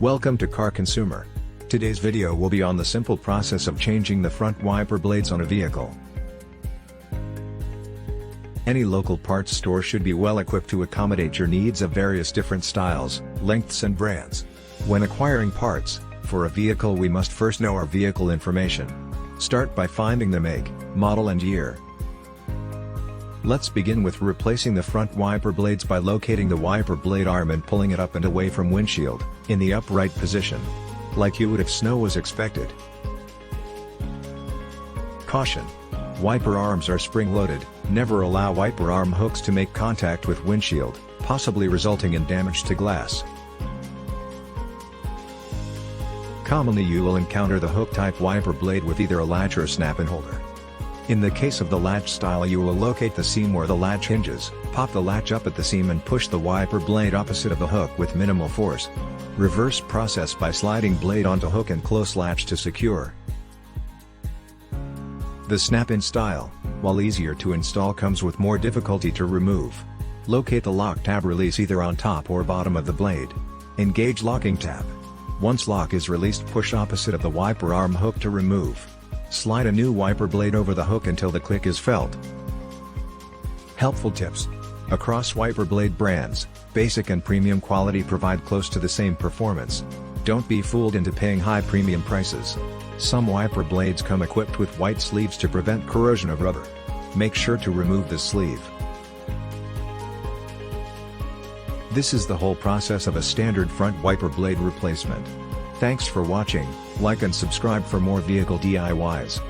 Welcome to Car Consumer. Today's video will be on the simple process of changing the front wiper blades on a vehicle. Any local parts store should be well equipped to accommodate your needs of various different styles, lengths and brands. When acquiring parts for a vehicle, we must first know our vehicle information. Start by finding the make, model and year. Let's begin with replacing the front wiper blades by locating the wiper blade arm and pulling it up and away from windshield, in the upright position, like you would if snow was expected. Caution! Wiper arms are spring-loaded. Never allow wiper arm hooks to make contact with windshield, possibly resulting in damage to glass. Commonly you will encounter the hook-type wiper blade with either a latch or snap-in holder. In the case of the latch style, you will locate the seam where the latch hinges, pop the latch up at the seam and push the wiper blade opposite of the hook with minimal force. Reverse process by sliding blade onto hook and close latch to secure. The snap-in style, while easier to install, comes with more difficulty to remove. Locate the lock tab release either on top or bottom of the blade. Engage locking tab. Once lock is released, push opposite of the wiper arm hook to remove. Slide a new wiper blade over the hook until the click is felt. Helpful tips. Across wiper blade brands, basic and premium quality provide close to the same performance. Don't be fooled into paying high premium prices. Some wiper blades come equipped with white sleeves to prevent corrosion of rubber. Make sure to remove the sleeve. This is the whole process of a standard front wiper blade replacement. Thanks for watching. Like and subscribe for more vehicle DIYs.